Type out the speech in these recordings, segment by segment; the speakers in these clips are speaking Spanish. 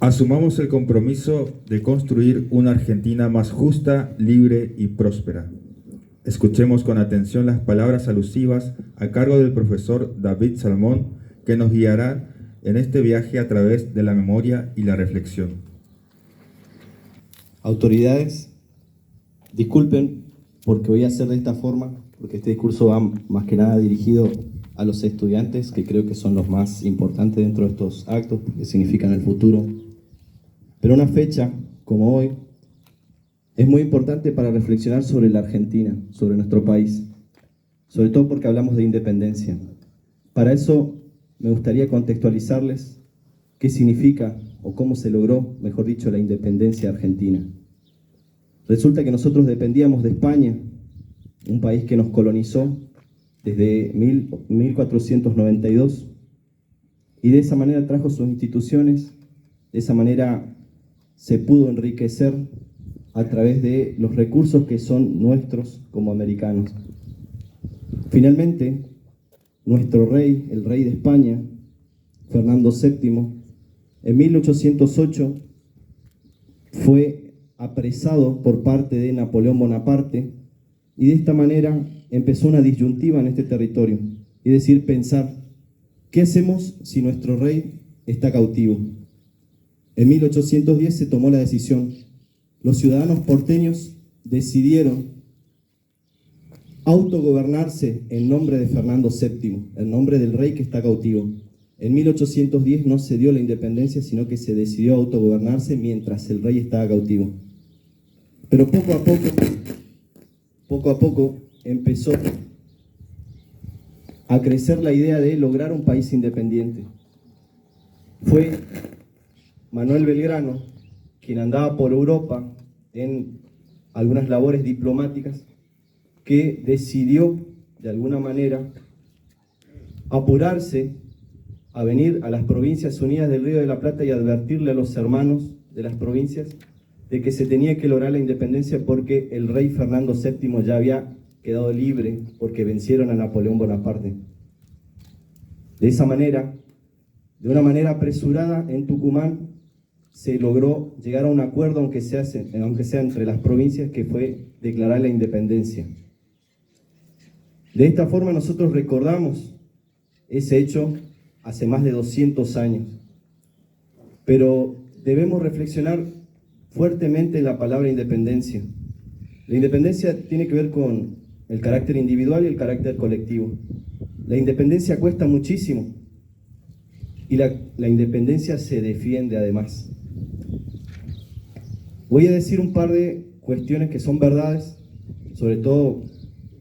Asumamos el compromiso de construir una Argentina más justa, libre y próspera. Escuchemos con atención las palabras alusivas a cargo del profesor David Salmón, que nos guiará en este viaje a través de la memoria y la reflexión. Autoridades, disculpen porque voy a hacer de esta forma, porque este discurso va más que nada dirigido a los estudiantes, que creo que son los más importantes dentro de estos actos, porque significan el futuro. Pero una fecha como hoy es muy importante para reflexionar sobre la Argentina, sobre nuestro país, sobre todo porque hablamos de independencia. Para eso me gustaría contextualizarles qué significa o cómo se logró, mejor dicho, la independencia argentina. Resulta que nosotros dependíamos de España, un país que nos colonizó desde 1492, y de esa manera trajo sus instituciones, de esa manera se pudo enriquecer a través de los recursos que son nuestros como americanos. Finalmente, nuestro rey, el rey de España, Fernando VII, en 1808 fue apresado por parte de Napoleón Bonaparte, y de esta manera empezó una disyuntiva en este territorio, es decir, pensar, ¿qué hacemos si nuestro rey está cautivo? En 1810 se tomó la decisión. Los ciudadanos porteños decidieron autogobernarse en nombre de Fernando VII, en nombre del rey que está cautivo. En 1810 no se dio la independencia, sino que se decidió autogobernarse mientras el rey estaba cautivo. Pero poco a poco empezó a crecer la idea de lograr un país independiente. Fue Manuel Belgrano quien andaba por Europa en algunas labores diplomáticas, que decidió de alguna manera apurarse a venir a las Provincias Unidas del Río de la Plata y advertirle a los hermanos de las provincias de que se tenía que lograr la independencia, porque el rey Fernando VII ya había quedado libre porque vencieron a Napoleón Bonaparte. De esa manera, de una manera apresurada, en Tucumán se logró llegar a un acuerdo, aunque sea entre las provincias, que fue declarar la independencia. De esta forma nosotros recordamos ese hecho hace más de 200 años, pero debemos reflexionar fuertemente en la palabra independencia. La independencia tiene que ver con el carácter individual y el carácter colectivo. La independencia cuesta muchísimo, y la independencia se defiende además. Voy a decir un par de cuestiones que son verdades, sobre todo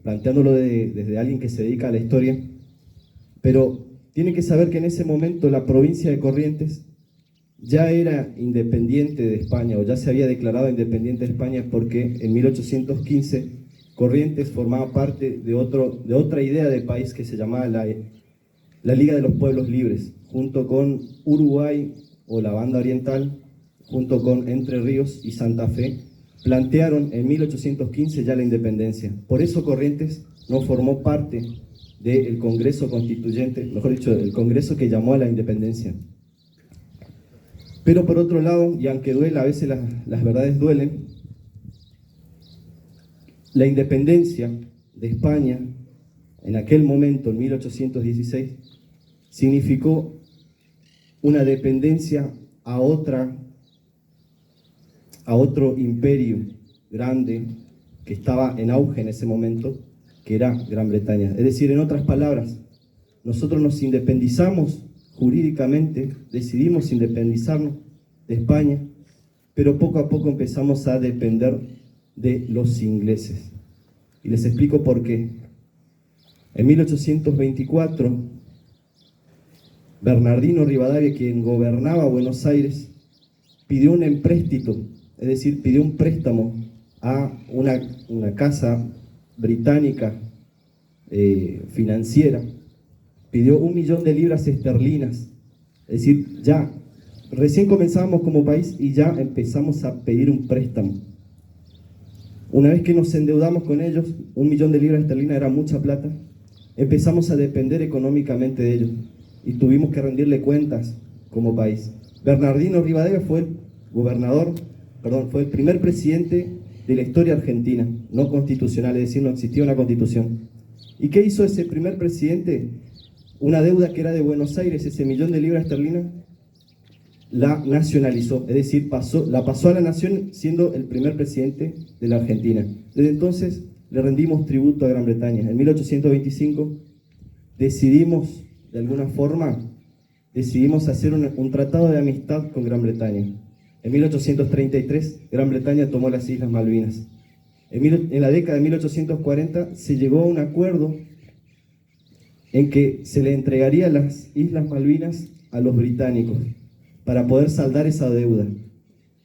planteándolo desde alguien que se dedica a la historia, pero tienen que saber que en ese momento la provincia de Corrientes ya era independiente de España, o ya se había declarado independiente de España, porque en 1815 Corrientes formaba parte de otra idea de país que se llamaba la Liga de los Pueblos Libres, junto con Uruguay o la Banda Oriental, junto con Entre Ríos y Santa Fe, plantearon en 1815 ya la independencia. Por eso Corrientes no formó parte del Congreso Constituyente, mejor dicho, el Congreso que llamó a la independencia. Pero por otro lado, y aunque duela, a veces las verdades duelen, la independencia de España, en aquel momento, en 1816, significó una dependencia a otro imperio grande que estaba en auge en ese momento, que era Gran Bretaña. Es decir, en otras palabras, nosotros nos independizamos jurídicamente, decidimos independizarnos de España, pero poco a poco empezamos a depender de los ingleses. Y les explico por qué. En 1824, Bernardino Rivadavia, quien gobernaba Buenos Aires, pidió un empréstito, es decir, pidió un préstamo a una casa británica financiera, pidió 1 millón de libras esterlinas, es decir, ya recién comenzábamos como país y ya empezamos a pedir un préstamo. Una vez que nos endeudamos con ellos, 1 millón de libras esterlinas era mucha plata, empezamos a depender económicamente de ellos y tuvimos que rendirle cuentas como país. Bernardino Rivadavia fue el fue el primer presidente de la historia argentina, no constitucional, es decir, no existía una constitución. ¿Y qué hizo ese primer presidente? Una deuda que era de Buenos Aires, ese millón de libras esterlinas, la nacionalizó, es decir, la pasó a la nación siendo el primer presidente de la Argentina. Desde entonces le rendimos tributo a Gran Bretaña. En 1825 decidimos, de alguna forma, hacer un tratado de amistad con Gran Bretaña. En 1833, Gran Bretaña tomó las Islas Malvinas. En la década de 1840 se llegó a un acuerdo en que se le entregaría las Islas Malvinas a los británicos para poder saldar esa deuda.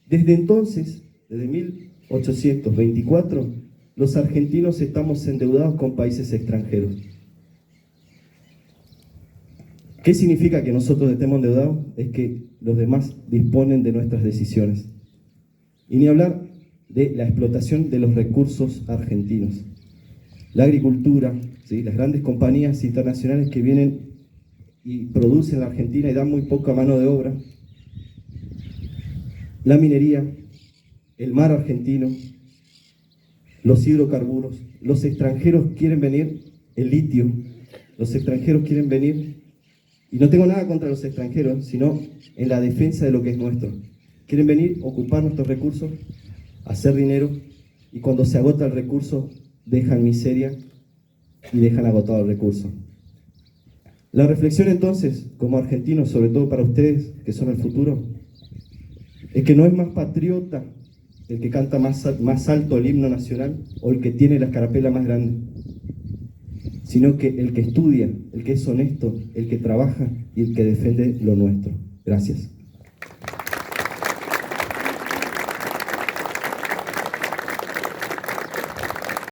Desde entonces, desde 1824, los argentinos estamos endeudados con países extranjeros. ¿Qué significa que nosotros estemos endeudados? Es que los demás disponen de nuestras decisiones. Y ni hablar de la explotación de los recursos argentinos. La agricultura, ¿sí? Las grandes compañías internacionales que vienen y producen en la Argentina y dan muy poca mano de obra. La minería, el mar argentino, los hidrocarburos. Los extranjeros quieren venir, el litio. Los extranjeros quieren venir, y no tengo nada contra los extranjeros, sino en la defensa de lo que es nuestro. Quieren venir, ocupar nuestros recursos, hacer dinero, y cuando se agota el recurso, dejan miseria y dejan agotado el recurso. La reflexión entonces, como argentinos, sobre todo para ustedes, que son el futuro, es que no es más patriota el que canta más alto el himno nacional o el que tiene la escarapela más grande, sino que el que estudia, el que es honesto, el que trabaja y el que defiende lo nuestro. Gracias.